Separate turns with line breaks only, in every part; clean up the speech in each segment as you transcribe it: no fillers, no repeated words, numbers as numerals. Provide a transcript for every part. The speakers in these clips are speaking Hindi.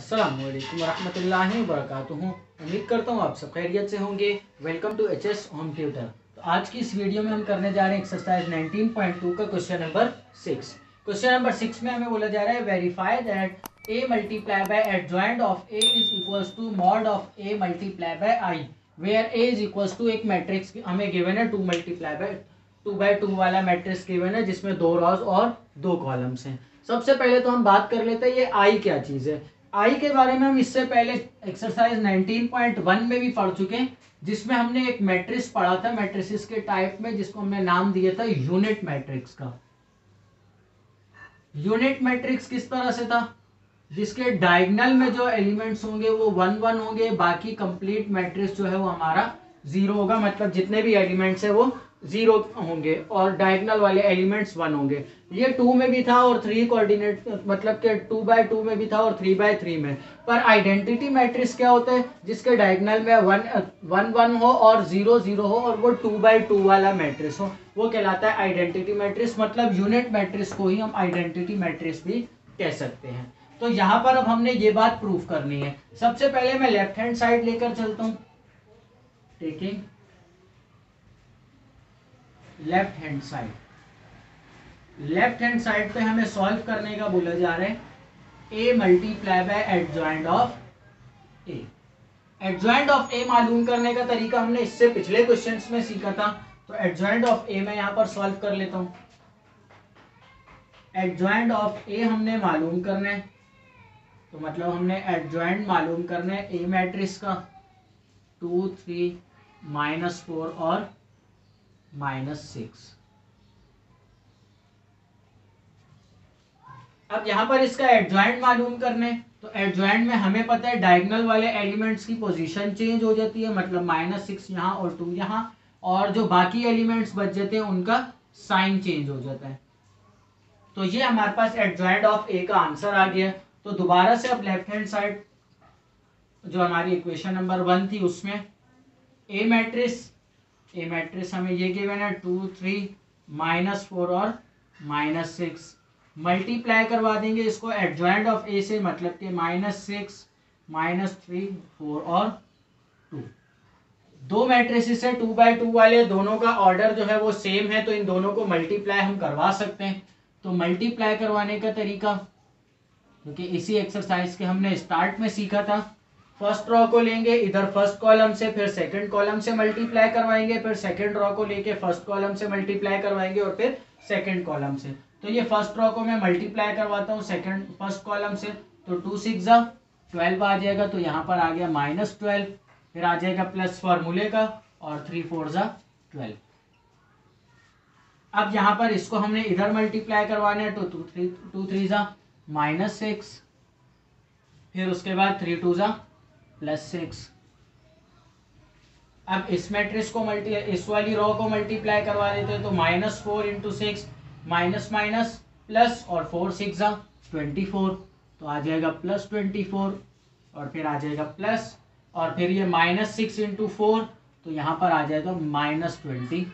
अस्सलामुअलैकुम वरहमतुल्लाहि वबरकातुहू। उम्मीद करता हूँ आप सब खैरियत से होंगे। Welcome to HS home tutor. तो आज की इस वीडियो में हम करने जा रहे हैं एक्सरसाइज 19.2 का क्वेश्चन नंबर 6। क्वेश्चन नंबर 6 में हमें बोला जा रहा है verify that a multiply by adjoint of a is equals to mod of a multiply by i where a is equals to एक मैट्रिक्स हमें गिवन है 2 बाय 2 वाला मैट्रिक्स गिवन है जिसमें 2 रॉज और 2 कॉलम्स हैं। सबसे पहले तो हम बात कर लेते हैं ये आई क्या चीज है। आई के बारे में हम इससे पहले एक्सरसाइज 19.1 में भी पढ़ चुके हैं जिसमें हमने एक मैट्रिक्स पढ़ा था मैट्रिसेस के टाइप में जिसको हमने नाम दिया था यूनिट मैट्रिक्स का। यूनिट मैट्रिक्स किस तरह से था, जिसके डायगोनल में जो एलिमेंट्स होंगे वो 1 1 होंगे, बाकी कंप्लीट मैट्रिक्स जो है वो हमारा 0 होगा, मतलब जितने भी एलिमेंट्स है वो 0 होंगे और डायगोनल वाले एलिमेंट्स 1 होंगे। ये 2 में भी था और 3 कोऑर्डिनेट मतलब कि 2 बाय 2 में भी था और 3 बाय 3 में। पर आइडेंटिटी मैट्रिक्स क्या होता है, जिसके डायगोनल में 1 1 हो और 0 0 हो और वो 2 बाय 2 वाला मैट्रिक्स हो, वो कहलाता है आइडेंटिटी मैट्रिक्स। मतलब यूनिट मैट्रिक्स को ही हम आइडेंटिटी मैट्रिक्स भी कह सकते हैं। तो यहाँ पर अब हमने ये बात प्रूफ करनी है। सबसे पहले मैं लेफ्ट हैंड साइड लेकर चलता हूं। Taking left hand side, left hand side पे हमें सॉल्व करने का बोला जा रहा है a multiply by adjoint of a। Adjoint of a मालूम करने का तरीका हमने इससे पिछले क्वेश्चंस में सीखा था। तो एडजॉइंट ऑफ a मैं यहां पर सॉल्व कर लेता हूं। एडजॉइंट ऑफ a हमने मालूम करना है, तो मतलब हमने एडजॉइंट मालूम करना है ए मैट्रिक्स का 2 3 -4 और -6। अब यहां पर इसका एडजॉइंट मालूम करने, तो एडजॉइंट में हमें पता है डायगोनल वाले एलिमेंट्स की पोजीशन चेंज हो जाती है, मतलब -6 यहाँ और 2 यहाँ, और जो बाकी एलिमेंट्स बच जाते हैं उनका साइन चेंज हो जाता है। तो ये हमारे पास एडजॉइंट ऑफ ए का आंसर आ गया। तो दोबारा से अब लेफ्ट हैंड साइड जो हमारी इक्वेशन नंबर 1 थी उसमें ए मैट्रिक्स हमें ये गिवन है 2 3 -4 और -6। मल्टीप्लाई करवा देंगे इसको एडजॉइंट ऑफ ए से, मतलब कि -6 -3 4 और 2। दो मैट्रिसेस है 2 बाय 2 वाले, दोनों का ऑर्डर जो है वो सेम है, तो इन दोनों को मल्टीप्लाई हम करवा सकते हैं। तो मल्टीप्लाई करवाने का तरीका क्योंकि इसी एक्सरसाइज के हमने स्टार्ट में सीखा था। फर्स्ट रॉ को लेंगे इधर फर्स्ट कॉलम से, फिर सेकंड कॉलम से मल्टीप्लाई करवाएंगे, फिर सेकंड रॉ को लेके फर्स्ट कॉलम से मल्टीप्लाई करवाएंगे और फिर सेकंड कॉलम से। तो ये फर्स्ट रॉ को मैं मल्टीप्लाई करवाता हूँ फर्स्ट कॉलम से, तो 2 6 12 आ जाएगा, तो यहाँ पर आ गया -12, फिर आ जाएगा प्लस फॉर्मूले का और 3 4 12। अब यहाँ पर इसको हमने इधर मल्टीप्लाई करवाना है, तो 2 3 -6, फिर उसके बाद 3 2 +6। अब इस मैट्रिक्स को इस वाली रो को मल्टीप्लाई करवा देते हैं, तो -4 × 6 माइनस माइनस प्लस और 4 6 24, तो आ जाएगा +24 और फिर आ जाएगा प्लस, और फिर ये -6 × 4, तो यहाँ पर आ जाएगा -24।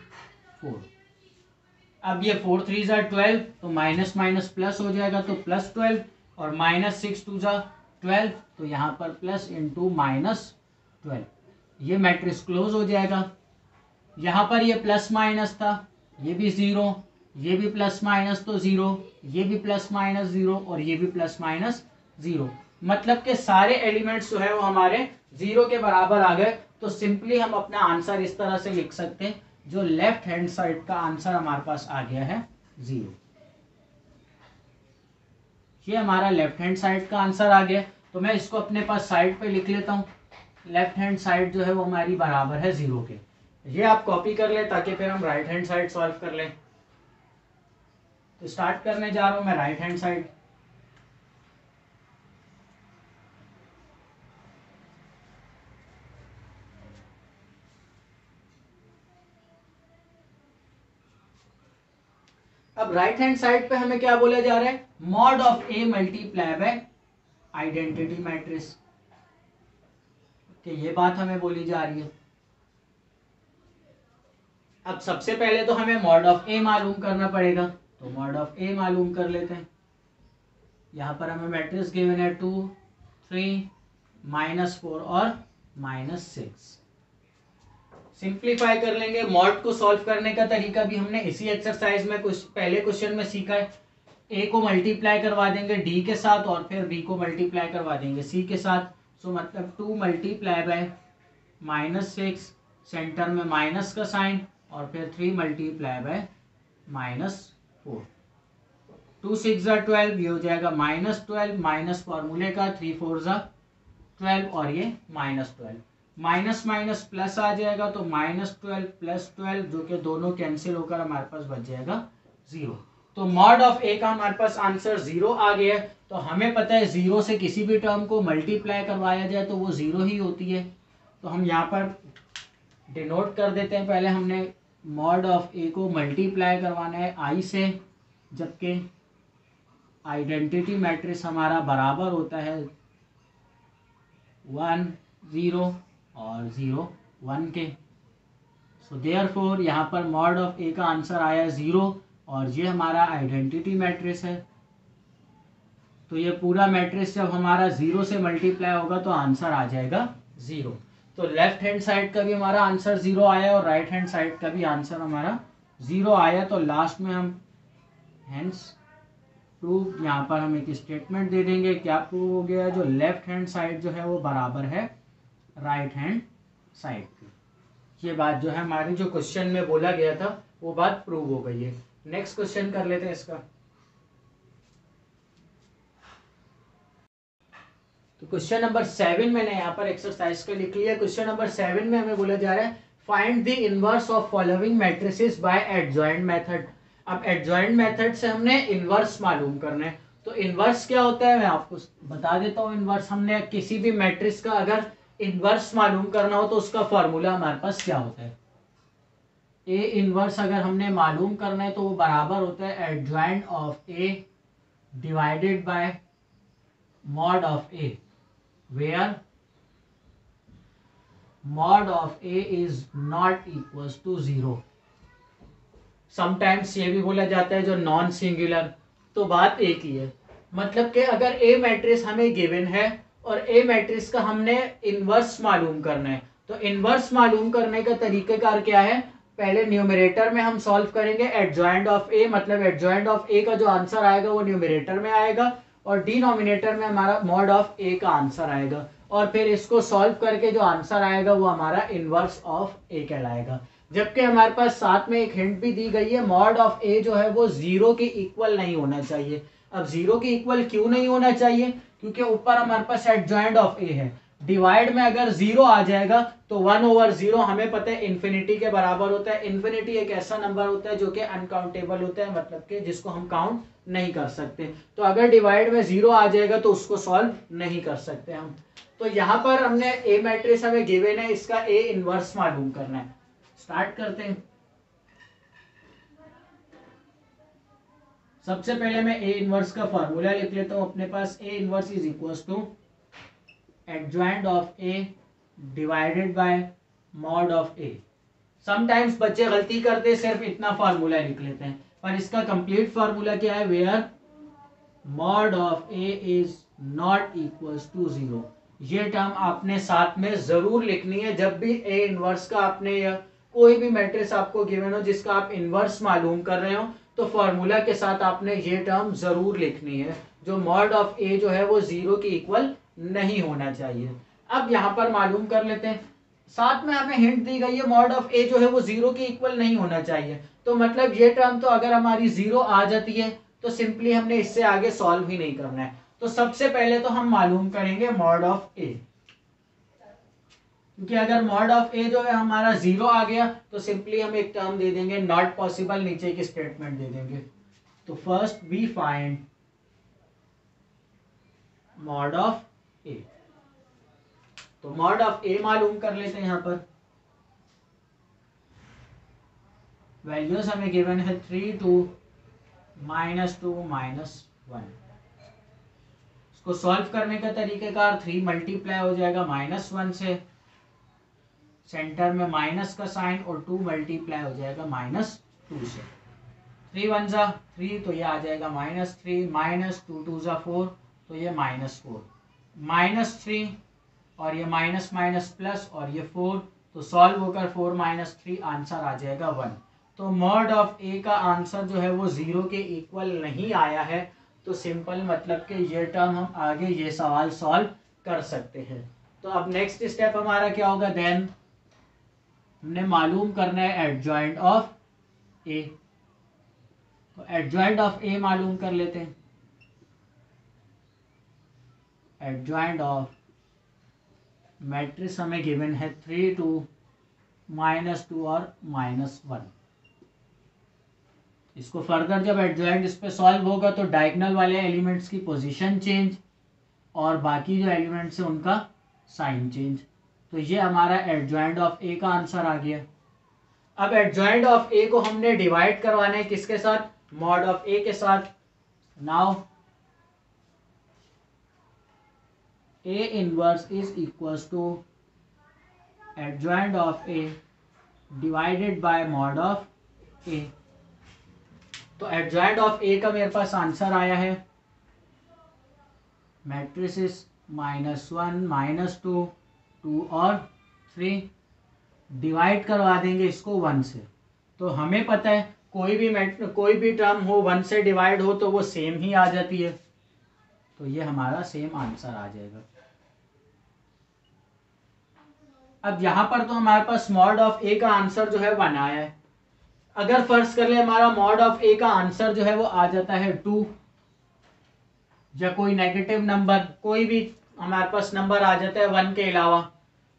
अब ये 4 3 12, तो माइनस माइनस प्लस हो जाएगा, तो +12 और -6 2 12, तो यहाँ पर प्लस इंटू -12। ये मैट्रिक्स क्लोज हो जाएगा। यहाँ पर ये प्लस माइनस था, ये भी 0, ये भी प्लस माइनस तो 0, ये भी प्लस माइनस 0 और ये भी प्लस माइनस 0, मतलब के सारे एलिमेंट्स जो है वो हमारे 0 के बराबर आ गए। तो सिंपली हम अपना आंसर इस तरह से लिख सकते हैं, जो लेफ्ट हैंड साइड का आंसर हमारे पास आ गया है 0। ये हमारा लेफ्ट हैंड साइड का आंसर आ गया। तो मैं इसको अपने पास साइड पे लिख लेता हूँ। लेफ्ट हैंड साइड जो है वो हमारी बराबर है 0 के। ये आप कॉपी कर ले ताकि फिर हम राइट हैंड साइड सॉल्व कर लें। तो स्टार्ट करने जा रहा हूं मैं राइट हैंड साइड। अब राइट हैंड साइड पे हमें क्या बोला जा रहा है, mod of A multiply by identity matrix, कि ये बात हमें बोली जा रही है। अब सबसे पहले तो हमें मॉड ऑफ ए मालूम करना पड़ेगा, तो मॉड ऑफ ए मालूम कर लेते हैं। यहाँ पर हमें मैट्रिक्स गिवन है 2 3, -4 और -6। सिंप्लीफाई कर लेंगे। मॉड को सॉल्व करने का तरीका भी हमने इसी एक्सरसाइज में कुछ पहले क्वेश्चन में सीखा है। ए को मल्टीप्लाई करवा देंगे डी के साथ और फिर बी को मल्टीप्लाई करवा देंगे सी के साथ। सो मतलब 2 मल्टीप्लाई बाय -6, सेंटर में माइनस का साइन, और फिर 3 मल्टीप्लाई बाय -4। 2 6 ज़ा 12, ये हो जाएगा -12, माइनस फॉर्मूले का 3 4 ज़ा 12 और ये -12, माइनस माइनस प्लस आ जाएगा तो -12 + 12, जो कि दोनों कैंसिल होकर हमारे पास बच जाएगा 0। तो मॉड ऑफ ए का हमारे पास आंसर 0 आ गया है। तो हमें पता है 0 से किसी भी टर्म को मल्टीप्लाई करवाया जाए तो वो 0 ही होती है। तो हम यहाँ पर डिनोट कर देते हैं। पहले हमने मॉड ऑफ ए को मल्टीप्लाई करवाना है आई से, जबकि आइडेंटिटी मैट्रिक्स हमारा बराबर होता है 1 0 और 0 1 के। सो देयरफॉर यहाँ पर मॉड ऑफ ए का आंसर आया 0 और ये हमारा आइडेंटिटी मैट्रिक्स है। तो ये पूरा मैट्रिक्स जब हमारा 0 से मल्टीप्लाई होगा तो आंसर आ जाएगा 0। तो लेफ्ट हैंड साइड का भी हमारा आंसर 0 आया और राइट हैंड साइड का भी आंसर हमारा 0 आया। तो लास्ट में हम हेंस प्रूव, यहाँ पर हम एक स्टेटमेंट दे देंगे। क्या प्रूव हो गया? जो लेफ्ट हैंड साइड जो है वो बराबर है राइट हैंड साइड की। ये बात जो है हमारी जो क्वेश्चन में बोला गया था वो बात प्रूव हो गई है। नेक्स्ट क्वेश्चन कर लेते हैं इसका। तो क्वेश्चन नंबर 7 मैंने यहाँ पर एक्सरसाइज का लिख लिया। क्वेश्चन नंबर 7 में हमें बोला जा रहा है find the inverse of following matrices by adjoint method. अब एडजॉइंट मेथड से हमने इनवर्स मालूम करना है। तो इनवर्स क्या होता है मैं आपको बता देता हूँ। इनवर्स, हमने किसी भी मैट्रिक्स का अगर इनवर्स मालूम करना हो तो उसका फॉर्मूला हमारे पास क्या होता है? ए इनवर्स अगर हमने मालूम करना है तो वो बराबर होता है adjoint of A divided by mod of A, where mod of A is not equals to 0। Sometimes ये भी बोला जाता है जो नॉन सिंगुलर। तो बात एक ही है, मतलब कि अगर ए मैट्रिक्स हमें गिवन है और ए मैट्रिक्स का हमने इनवर्स मालूम करना है, तो इनवर्स मालूम करने का तरीकेकार क्या है? पहले न्यूमरेटर में हम सॉल्व करेंगे एडजॉइंट ऑफ ए, मतलब एडजॉइंट ऑफ ए का जो आंसर आएगा वो न्यूमरेटर में आएगा और डिनोमिनेटर में हमारा मॉड ऑफ ए का आंसर आएगा, और फिर इसको सॉल्व करके जो आंसर आएगा वो हमारा इनवर्स ऑफ ए कहलाएगा। जबकि हमारे पास साथ में एक हिंट भी दी गई है, मॉड ऑफ ए जो है वो 0 के इक्वल नहीं होना चाहिए। अब 0 के इक्वल क्यों नहीं होना चाहिए? क्योंकि ऊपर हमारे पास एडजॉइंट ऑफ ए है, डिवाइड में अगर 0 आ जाएगा तो 1/0 हमें पता है इन्फिनिटी के बराबर होता है। इन्फिनिटी एक ऐसा नंबर होता है जो कि अनकाउंटेबल होता है, मतलब कि जिसको हम काउंट नहीं कर सकते। तो अगर डिवाइड में 0 आ जाएगा तो उसको सॉल्व नहीं कर सकते हम। तो यहाँ पर हमने ए मैट्रिक्स हमें गिवन है, इसका ए इनवर्स मालूम करना है। स्टार्ट करते हैं। सबसे पहले मैं ए इनवर्स का फॉर्मूला लिख लेता हूं अपने पास। A inverse is equals to adjoint of A divided by mod of A. Sometimes बच्चे गलती करते सिर्फ इतना फार्मूला लिख लेते हैं, पर इसका कंप्लीट फार्मूला क्या है? Where mod of A is not equals to 0। ये टर्म आपने साथ में जरूर लिखनी है जब भी ए इनवर्स का आपने या कोई भी मैट्रिक्स आपको गिवन हो जिसका आप इनवर्स मालूम कर रहे हो, तो फॉर्मूला के साथ आपने ये टर्म जरूर लिखनी है, जो मॉड ऑफ ए जो है वो 0 के इक्वल नहीं होना चाहिए। अब यहाँ पर मालूम कर लेते हैं, साथ में हमें हिंट दी गई है मॉड ऑफ ए जो है वो 0 के इक्वल नहीं होना चाहिए। तो मतलब ये टर्म तो अगर हमारी 0 आ जाती है तो सिंपली हमने इससे आगे सॉल्व ही नहीं करना है। तो सबसे पहले तो हम मालूम करेंगे मॉड ऑफ ए, क्योंकि अगर मॉड ऑफ ए जो है हमारा 0 आ गया तो सिंपली हम एक टर्म दे देंगे नॉट पॉसिबल, नीचे की स्टेटमेंट दे देंगे। तो first we find mod of A. तो मॉड ऑफ ए मालूम कर लेते हैं। यहाँ पर वैल्यूज हमें गिवन है 3 2 -2 -1। इसको सॉल्व करने का तरीकेकार 3 मल्टीप्लाई हो जाएगा -1 से, सेंटर में माइनस का साइन, और 2 मल्टीप्लाई हो जाएगा -2 से। 3 1 ज़ा 3 तो ये आ जाएगा -3, -2 2 ज़ा 4 तो ये -4, -3 और ये माइनस माइनस प्लस और ये 4, तो सॉल्व होकर 4 - 3 आंसर आ जाएगा 1। तो मॉड ऑफ ए का आंसर जो है वो 0 के इक्वल नहीं आया है, तो सिंपल मतलब कि ये टर्म हम आगे ये सवाल सॉल्व कर सकते हैं। तो अब नेक्स्ट स्टेप हमारा क्या होगा, देन हमने मालूम करना है एडजॉइंट ऑफ ए। तो एडजॉइंट ऑफ ए मालूम कर लेते हैं। एडजॉइंट ऑफ मैट्रिक्स हमें गिवन है 3 2 -2 और -1। इसको फर्दर जब एडजॉइंट इस पे सॉल्व होगा तो डायगोनल वाले एलिमेंट्स की पोजीशन चेंज और बाकी जो एलिमेंट्स है उनका साइन चेंज। तो ये हमारा एडजॉइंट ऑफ ए का आंसर आ गया। अब एडजॉइंट ऑफ ए को हमने डिवाइड करवाना है किसके साथ, मॉड ऑफ ए के साथ। Now A inverse is equals to adjoint of A divided by mod of A. तो एडजॉइंट ऑफ ए का मेरे पास आंसर आया है मैट्रिसेस -1 -2 2 और 3। डिवाइड करवा देंगे इसको 1 से। तो हमें पता है कोई भी टर्म हो 1 से डिवाइड हो तो वो सेम ही आ जाती है, तो ये हमारा सेम आंसर आ जाएगा। अब यहाँ पर तो हमारे पास मॉड ऑफ ए का आंसर जो है 1 आया है। अगर फर्ज कर ले हमारा मॉड ऑफ ए का आंसर जो है वो आ जाता है 2 या कोई नेगेटिव नंबर, कोई भी हमारे पास नंबर आ जाता है 1 के अलावा,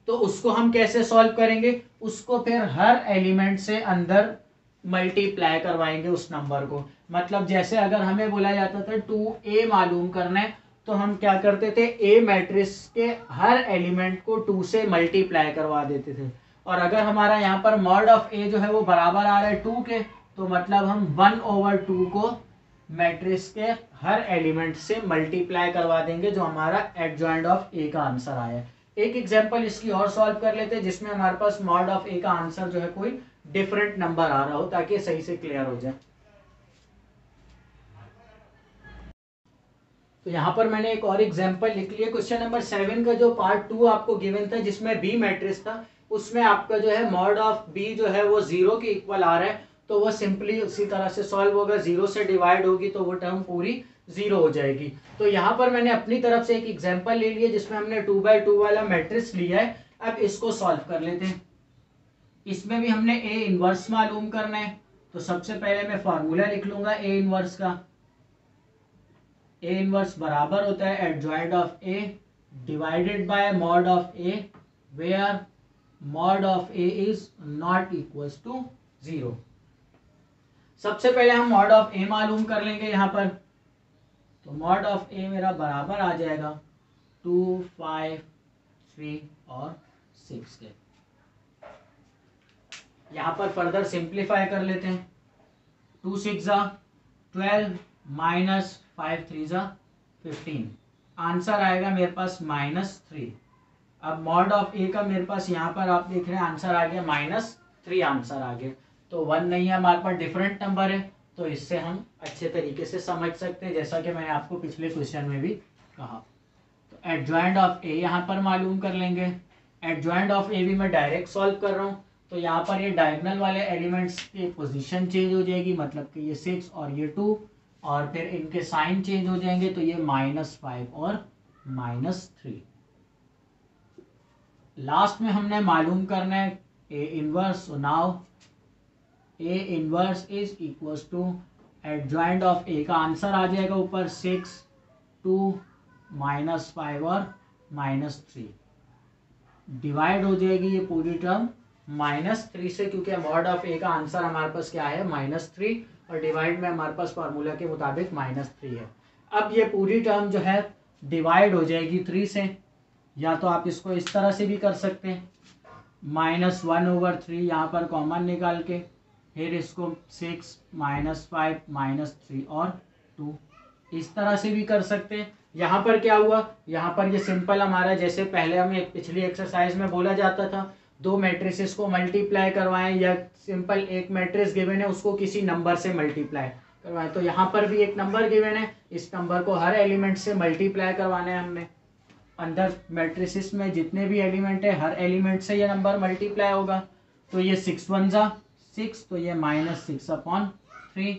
तो उसको हम कैसे सॉल्व करेंगे, उसको फिर हर एलिमेंट से अंदर मल्टीप्लाई करवाएंगे उस नंबर को। मतलब जैसे अगर हमें बोला जाता था 2a मालूम करना है तो हम क्या करते थे, ए मैट्रिक्स के हर एलिमेंट को 2 से मल्टीप्लाई करवा देते थे। और अगर हमारा यहाँ पर मॉड ऑफ ए जो है वो बराबर आ रहा है 2 के, तो मतलब हम 1/2 को मैट्रिक्स के हर एलिमेंट से मल्टीप्लाई करवा देंगे, जो हमारा एडजॉइंट ऑफ ए का आंसर आया है। एक एग्जांपल इसकी और सॉल्व कर लेते हैं जिसमें हमारे पास मॉड ऑफ ए का आंसर जो है कोई डिफरेंट नंबर आ रहा हो, ताकि सही से क्लियर हो जाए। तो यहाँ पर मैंने एक और एग्जांपल लिख लिया। क्वेश्चन नंबर 7 का जो पार्ट 2 आपको गिवन था जिसमें बी मैट्रिक्स था, उसमें आपका जो है मॉड ऑफ बी जो है वो 0 के इक्वल आ रहा है, तो वो सिंपली उसी तरह से सॉल्व होगा। 0 से डिवाइड होगी तो वो टर्म पूरी 0 हो जाएगी। तो यहाँ पर मैंने अपनी तरफ से एक एग्जांपल ले लिया जिसमें हमने 2/2 वाला मैट्रिक्स लिया है। अब इसको सॉल्व कर लेते हैं। इसमें भी हमने ए इनवर्स मालूम करना है, तो सबसे पहले मैं फार्मूला लिख लूंगा ए इनवर्स का। ए इनवर्स बराबर होता है adjoint of A divided by mod of A, where mod of A is not equals to 0। सबसे पहले हम मॉड ऑफ ए मालूम कर लेंगे यहाँ पर। तो मॉड ऑफ ए मेरा बराबर आ जाएगा 2 5 3 और 6 के। यहाँ पर फर्दर सिंप्लीफाई कर लेते हैं। 2 6 12 -5 3 15, आंसर आएगा मेरे पास -3। अब मॉड ऑफ ए का मेरे पास यहाँ पर आप देख रहे हैं आंसर आ गया -3 आंसर आ गया। तो 1 नहीं है हमारे पास, डिफरेंट नंबर है, तो इससे हम अच्छे तरीके से समझ सकते हैं, जैसा कि मैंने आपको पिछले क्वेश्चन में भी कहा। तो एडजॉइंट ऑफ ए यहाँ पर मालूम कर लेंगे। एडजॉइंट ऑफ ए भी मैं डायरेक्ट सॉल्व कर रहा हूँ, तो यहाँ पर ये डायगोनल वाले एलिमेंट्स की पोजीशन चेंज हो जाएगी, मतलब कि ये 6 और ये 2, और फिर इनके साइन चेंज हो जाएंगे, तो ये -5 और -3। लास्ट में हमने मालूम करना है A inverse. Now A inverse is equals to adjoint of A का आंसर आ जाएगा ऊपर 6 2 -5 और -3, डिवाइड हो जाएगी ये पूरी टर्म -3 से, क्योंकि मॉड ऑफ ए का आंसर हमारे पास क्या है -3, और डिवाइड में हमारे पास फार्मूला के मुताबिक -3 है। अब ये पूरी टर्म जो है डिवाइड हो जाएगी 3 से, या तो आप इसको इस तरह से भी कर सकते हैं, -1/3 यहाँ पर कॉमन निकाल के, फिर इसको 6 -5 -3 और 2 इस तरह से भी कर सकते हैं। यहाँ पर क्या हुआ, यहाँ पर ये सिंपल हमारा, जैसे पहले हमें पिछली एक्सरसाइज में बोला जाता था, दो मैट्रिसेस को मल्टीप्लाई करवाएं, या सिंपल एक मैट्रिक्स गिवन है उसको किसी नंबर से मल्टीप्लाई करवाएं। तो यहाँ पर भी एक नंबर गिवन है, इस नंबर को हर एलिमेंट से मल्टीप्लाई करवाना है हमने। अंदर मैट्रिसेस में जितने भी एलिमेंट है हर एलिमेंट से ये नंबर मल्टीप्लाई होगा। तो ये 6 1 जा 6, तो ये -6/3,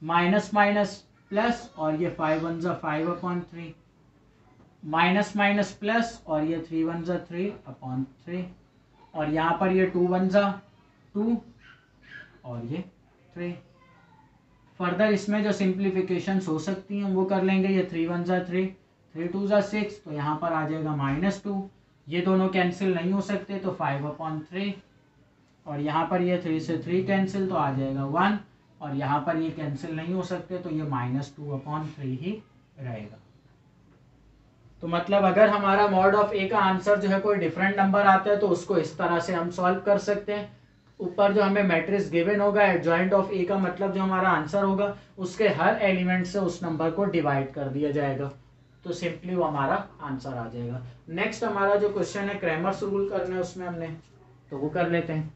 माइनस माइनस प्लस, और ये 5 1 जा 5/3, माइनस माइनस प्लस, और ये 3 1 जा 3/3, और यहाँ पर ये 2 1 जा 2, और ये 3। फर्दर इसमें जो सिंप्लीफिकेशंस हो सकती हैं वो कर लेंगे। ये 3 1 जा 3, 3 2 जा 6, तो यहाँ पर आ जाएगा -2। ये दोनों कैंसिल नहीं हो सकते तो 5/3, और यहाँ पर ये 3 से 3 कैंसिल तो आ जाएगा 1, और यहाँ पर ये कैंसिल नहीं हो सकते तो ये -2/3 ही रहेगा। तो मतलब अगर हमारा मॉड ऑफ ए का आंसर जो है कोई डिफरेंट नंबर आता है तो उसको इस तरह से हम सॉल्व कर सकते हैं। ऊपर जो हमें मैट्रिक्स गिवन होगा एडजॉइंट ऑफ ए का मतलब जो हमारा आंसर होगा उसके हर एलिमेंट से उस नंबर को डिवाइड कर दिया जाएगा, तो सिंपली वो हमारा आंसर आ जाएगा। नेक्स्ट हमारा जो क्वेश्चन है क्रैमर्स रूल करना है उसमें हमने, तो वो कर लेते हैं।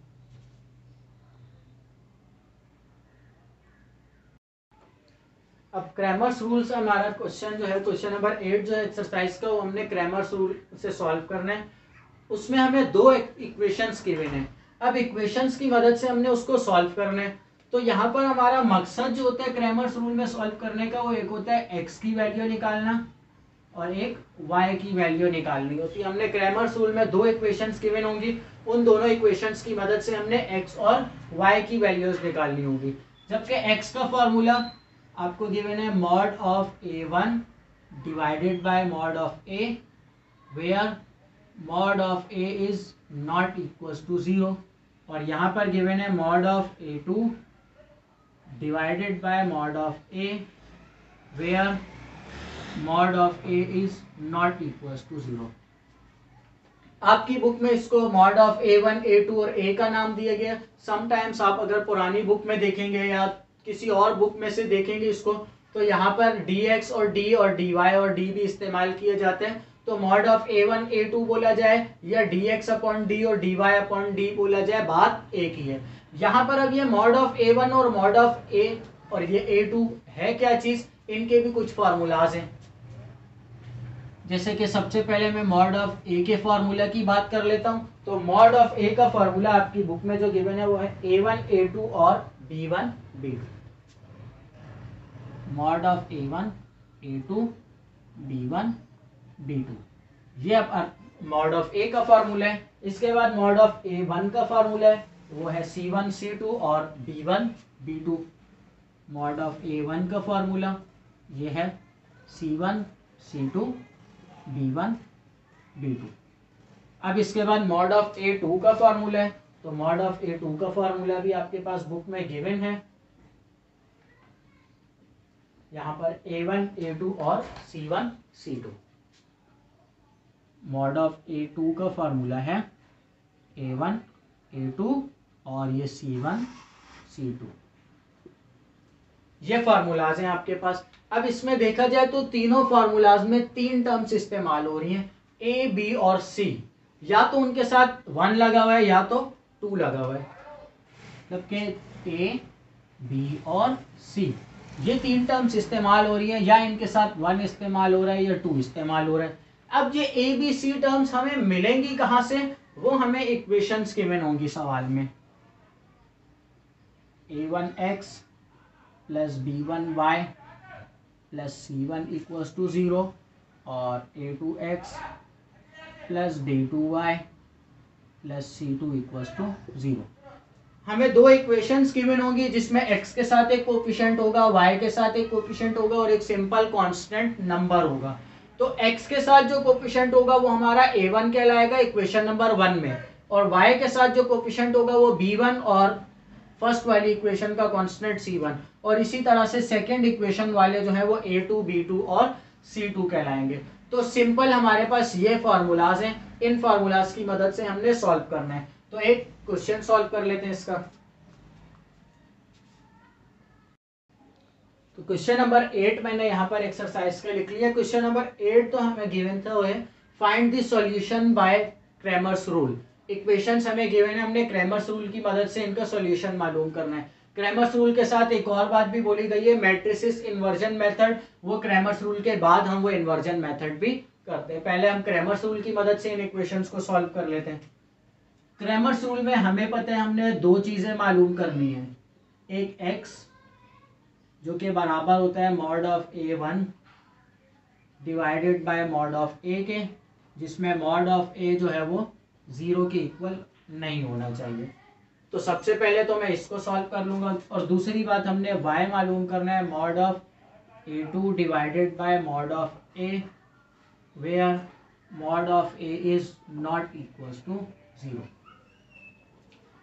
अब क्रैमर्स रूल से हमारा क्वेश्चन जो है क्वेश्चन नंबर 8 जो है एक्सरसाइज का, वो हमने क्रैमर्स रूल से सॉल्व करना है। उसमें हमें 2 इक्वेशंस गिवन है। अब इक्वेशंस की मदद से हमने उसको सॉल्व करना है। तो यहाँ पर हमारा मकसद जो होता है क्रैमर्स रूल में सॉल्व करने का, वो एक होता है एक्स की वैल्यू निकालना और एक वाई की वैल्यू निकालनी होती है। हमने क्रैमर्स रूल में 2 इक्वेशंस गिवन होंगी, उन दोनों इक्वेशंस की मदद से हमने एक्स और वाई की वैल्यूज निकालनी होगी। जबकि एक्स का फॉर्मूला आपको गिवन है mod of A1 divided by mod of A, where mod of A is not equals to 0, और यहाँ पर गिवन है mod of A2 divided by mod of A, where mod of A is not equals to 0। आपकी बुक में इसको मॉड ऑफ A1, A2 और A का नाम दिया गया। समटाइम्स आप अगर पुरानी बुक में देखेंगे या किसी और बुक में से देखेंगे इसको, तो यहाँ पर dx और d और dy और d भी इस्तेमाल किए जाते हैं। तो मॉड ऑफ A1 A2 बोला जाए या dx/d और dy/d बोला जाए, बात एक ही है। यहाँ पर अब ये मॉड ऑफ A1 और मॉड ऑफ A और ये A2 है क्या चीज, इनके भी कुछ फॉर्मूलाज हैं। जैसे कि सबसे पहले मैं मॉड ऑफ ए के फॉर्मूला की बात कर लेता हूँ। तो मॉड ऑफ ए का फॉर्मूला आपकी बुक में जो गिवन है वो है A1 A2 और B1 B2। Mod of A1 A2 B1 B2, ये अब मॉड ऑफ ए का फॉर्मूला है। इसके बाद मॉड ऑफ A1 का फॉर्मूला है, वो है C1 C2 और B1 B2। Mod of A1 का फॉर्मूला ये है C1 C2 B1 B2। अब इसके बाद मॉड ऑफ A2 का फॉर्मूला है, तो मॉड ऑफ A2 का फॉर्मूला भी आपके पास बुक में गिवन है, यहाँ पर A1 A2 और C1 C2। Mod of A2 का फॉर्मूला है A1 A2 और ये C1 C2। ये फॉर्मूलाज हैं आपके पास। अब इसमें देखा जाए तो तीनों फॉर्मूलाज में 3 टर्म्स इस्तेमाल हो रही हैं, A B और C। या तो उनके साथ 1 लगा हुआ है या तो 2 लगा हुआ है, मतलब के A B और C ये 3 टर्म्स इस्तेमाल हो रही है, या इनके साथ 1 इस्तेमाल हो रहा है या 2 इस्तेमाल हो रहा है। अब ये A B C टर्म्स हमें मिलेंगी कहाँ से, वो हमें इक्वेशंस गिवन होंगी सवाल में। A1x plus B1y plus C1 equals to 0 और A2x plus D2y plus C2 equals to 0। हमें 2 इक्वेशंस गिवन होंगी जिसमें x के साथ एक कोफिशिएंट होगा, y के साथ एक कोफिशिएंट होगा और एक सिंपल कांस्टेंट नंबर होगा। तो x के साथ जो कोफिशिएंट होगा वो हमारा A1 कहलाएगा इक्वेशन नंबर 1 में, और y के साथ जो कोफिशिएंट होगा वो B1 और फर्स्ट वाली इक्वेशन का कांस्टेंट C1, और इसी तरह से सेकंड इक्वेशन वाले जो है वो A2 B2 और C2 कहलाएंगे। तो सिंपल हमारे पास ये फॉर्मूलाज हैं, इन फॉर्मूलाज की मदद से हमने सॉल्व करना है। तो एक क्वेश्चन सॉल्व कर लेते हैं इसका। तो क्वेश्चन नंबर 8 मैंने यहाँ पर एक्सरसाइज का लिख लिया। क्वेश्चन नंबर 8 तो हमें गिवन था वो है find the solution bye Cramer's rule. Equations हमें गिवन है, हमने क्रैमर्स रूल की मदद से इनका सॉल्यूशन मालूम करना है। क्रैमर्स रूल के साथ एक और बात भी बोली गई है, मैट्रिसेस इन्वर्जन मेथड, वो क्रैमर्स रूल के बाद हम वो इन्वर्जन मेथड भी करते हैं। पहले हम क्रैमर्स रूल की मदद से इन इक्वेशंस को सॉल्व कर लेते हैं। क्रैमर्स रूल में हमें पता है हमने दो चीज़ें मालूम करनी है, एक x जो कि बराबर होता है mod of a1 divided by mod of a के, जिसमें मॉड ऑफ a जो है वो 0 के इक्वल नहीं होना चाहिए। तो सबसे पहले तो मैं इसको सॉल्व कर लूँगा, और दूसरी बात हमने y मालूम करना है mod of a2 divided by mod of a where mod of a is not equals to 0।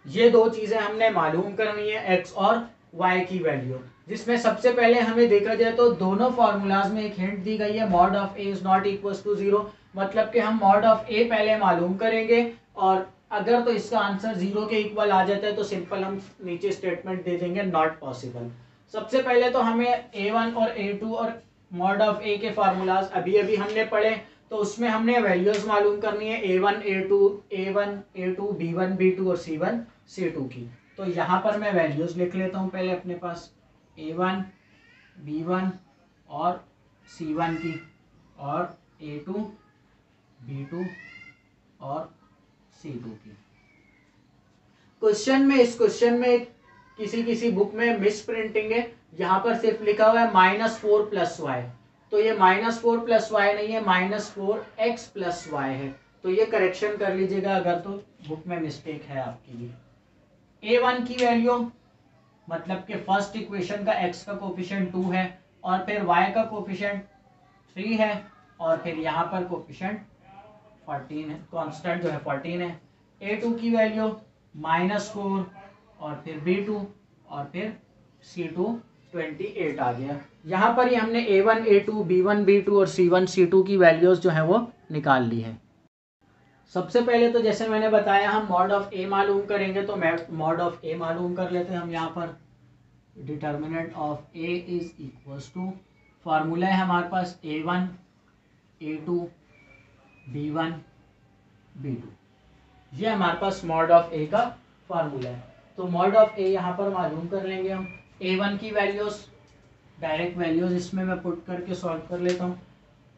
ये दो चीज़ें हमने मालूम करनी है x और y की वैल्यू, जिसमें सबसे पहले हमें देखा जाए तो दोनों फार्मूलाज में एक हिंट दी गई है mod of a is not equals to 0, मतलब कि हम मॉड ऑफ a पहले मालूम करेंगे, और अगर तो इसका आंसर 0 के इक्वल आ जाता है तो सिंपल हम नीचे स्टेटमेंट दे देंगे नॉट पॉसिबल। सबसे पहले तो हमें a1 और a2 और मॉड ऑफ a के फार्मूलाज अभी अभी हमने पढ़े, तो उसमें हमने वैल्यूज मालूम करनी है a1 a2 b1 b2 और c1 c2 की। तो यहाँ पर मैं वैल्यूज लिख लेता हूँ पहले अपने पास a1 b1 और c1 की, और a2 b2 और c2 की। क्वेश्चन में, इस क्वेश्चन में किसी बुक में मिस प्रिंटिंग है, यहाँ पर सिर्फ लिखा हुआ है -4 + y, तो ये -4 + y नहीं है, -4x + y है। तो ये करेक्शन कर लीजिएगा अगर तो बुक में मिस्टेक है आपकी भी। a1 की वैल्यू मतलब कि फर्स्ट इक्वेशन का x का कोफिशिएंट 2 है, और फिर y का कोफिशिएंट 3 है, और फिर यहाँ पर कोफिशिएंट 14 है, कांस्टेंट जो है 14 है। a2 की वैल्यू -4 और फिर b2 और फिर c2 28 आ गया। यहाँ पर ही हमने a1 a2 b1 b2 और c1 c2 की वैल्यूज जो है वो निकाल ली है। सबसे पहले तो जैसे मैंने बताया हम मॉड ऑफ a मालूम करेंगे, तो मॉड ऑफ a मालूम कर लेते हैं हम। यहाँ पर determinant of a is equals to, formula है हमारे पास a1 a2 b1 b2, ये हमारे पास मॉड ऑफ a का फार्मूला है। तो मॉड ऑफ a यहाँ पर मालूम कर लेंगे हम। a1 की वैल्यूज, डायरेक्ट वैल्यूज इसमें मैं पुट करके सॉल्व कर लेता हूँ।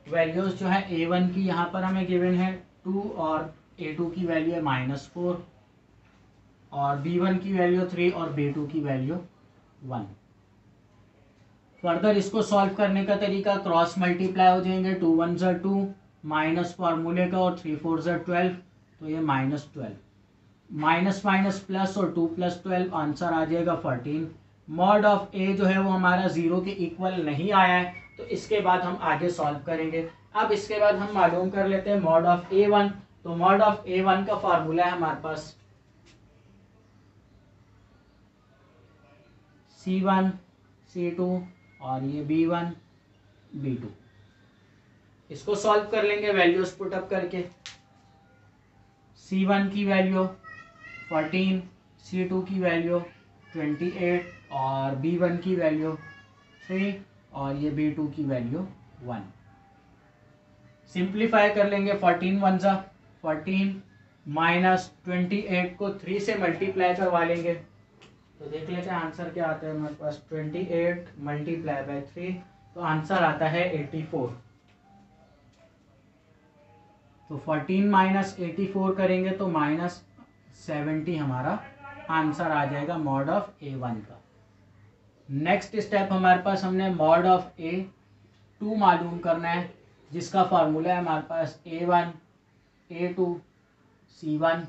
वैल्यूज जो है a1 की यहाँ पर हमें गिवन है 2, और a2 की वैल्यू है -4, और b1 की वैल्यू 3 और b2 की वैल्यू 1। फर्दर इसको सॉल्व करने का तरीका, क्रॉस मल्टीप्लाई हो जाएंगे, 2 1 ज़ा 2 माइनस फार्मूले का, और 3 4 ज़ा 12, तो ये -12, माइनस माइनस प्लस, और 2 + 12 आंसर आ जाएगा 14। मॉड ऑफ a जो है वो हमारा 0 के इक्वल नहीं आया है, तो इसके बाद हम आगे सॉल्व करेंगे। अब इसके बाद हम मालूम कर लेते हैं मॉड ऑफ a1। तो मॉड ऑफ a1 का फार्मूला है हमारे पास c1 c2 और ये b1 b2। इसको सॉल्व कर लेंगे वैल्यूज पुट अप करके। c1 की वैल्यू 14, c2 की वैल्यू 28, और b1 की वैल्यू 3, और ये b2 की वैल्यू 1। सिंप्लीफाई कर लेंगे, 14 1 ज़ा 14 माइनस 28 को 3 से मल्टीप्लाई करवा लेंगे, तो देख लेते हैं आंसर क्या आता है हमारे पास। 28 मल्टीप्लाई बाय 3, तो आंसर आता है 84। तो 14 माइनस 84 करेंगे तो -70 हमारा आंसर आ जाएगा मॉड ऑफ a1 का। नेक्स्ट स्टेप हमारे पास, हमने मॉड ऑफ a2 मालूम करना है, जिसका फार्मूला है हमारे पास a1 a2 c1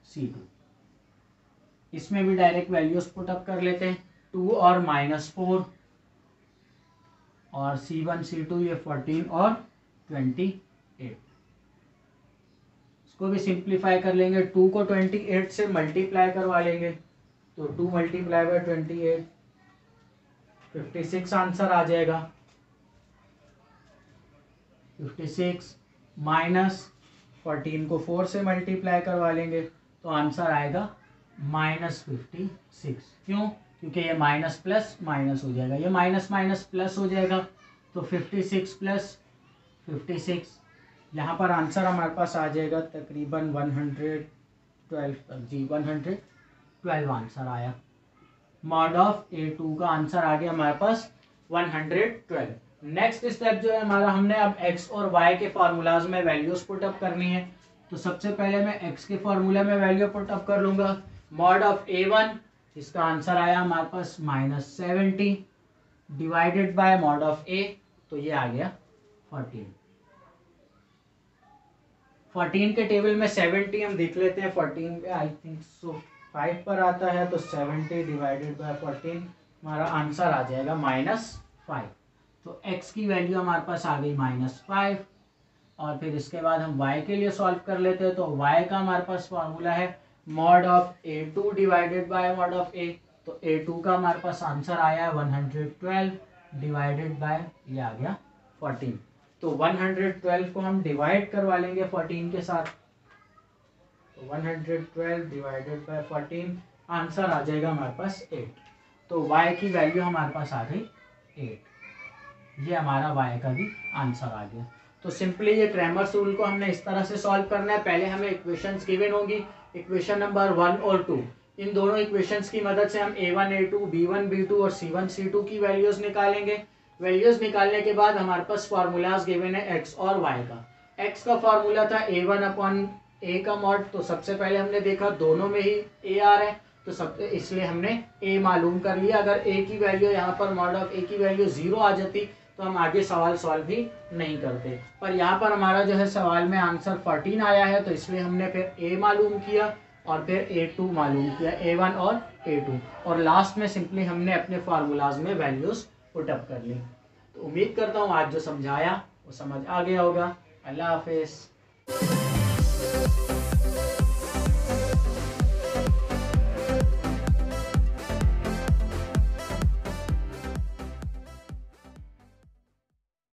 c2। इसमें भी डायरेक्ट वैल्यूज पुट अप कर लेते हैं, 2 और -4, और c1 c2 ये 14 और 28। इसको भी सिंप्लीफाई कर लेंगे, 2 को 28 से मल्टीप्लाई करवा लेंगे, तो 2 मल्टीप्लाई बाय 28 56 आंसर आ जाएगा। 56 माइनस 14 को 4 से मल्टीप्लाई करवा लेंगे, तो आंसर आएगा -56। क्यों? क्योंकि ये माइनस प्लस माइनस हो जाएगा, ये माइनस माइनस प्लस हो जाएगा, तो 56 प्लस 56, यहाँ पर आंसर हमारे पास आ जाएगा तकरीबन 112 तक। जी 112 आंसर आया। मॉड ऑफ a2 का आंसर आ गया हमारे पास 112। नेक्स्ट स्टेप जो है हमारा, हमने अब x और y के फार्मूलाज में वैल्यूज पुटअप करनी है। तो सबसे पहले मैं x के फार्मूला में वैल्यू पुटअप कर लूंगा। मॉड ऑफ a1, इसका आंसर आया हमारे पास -70 divided by mod of a, तो ये आ गया 14। 14 के टेबल में 70 हम देख लेते हैं। 14 पे आई थिंक सो 5 पर आता है, तो 70 डिवाइडेड बाय 14 हमारा आंसर आ जाएगा -5। तो x की वैल्यू हमारे पास आ गई -5। और फिर इसके बाद हम y के लिए सॉल्व कर लेते हैं। तो y का हमारे पास फार्मूला है mod of a2 divided by mod of a। तो a2 का हमारे पास आंसर आया है 112 डिवाइडेड बाय, ये आ गया 14। तो 112 को हम डिवाइड करवा लेंगे 14 के साथ। तो 112 डिवाइडेड बाय 14, आंसर आ जाएगा हमारे पास 8। तो y की वैल्यू हमारे पास आ गई 8। ये हमारा y का भी आंसर आ गया। तो सिंपली ये क्रैमर्स रूल को हमने इस तरह से सॉल्व करना है। पहले हमें इक्वेशंस गिवन होगी, इक्वेशन नंबर 1 और 2। इन दोनों इक्वेशंस की मदद से हम a1 a2 b1 b2 और c1 c2 की वैल्यूज निकालेंगे। वैल्यूज निकालने के बाद हमारे पास फार्मूलाज गिवन है x और y का। x का फार्मूला था a1 अपॉन a का मॉड। तो सबसे पहले हमने देखा दोनों में ही a आ रहा है, तो सब इसलिए हमने a मालूम कर लिया। अगर a की वैल्यू यहाँ पर मॉड ऑफ a की वैल्यू 0 आ जाती तो हम आगे सवाल सॉल्व भी नहीं करते। पर यहाँ पर हमारा जो है सवाल में आंसर 14 आया है, तो इसलिए हमने फिर a मालूम किया और फिर a2 मालूम किया, a1 और a2। और लास्ट में सिंपली हमने अपने फार्मूलाज में वैल्यूज पुटअप कर ली। तो उम्मीद करता हूँ आज जो समझाया वो समझ आ गया होगा। अल्लाह हाफिज़।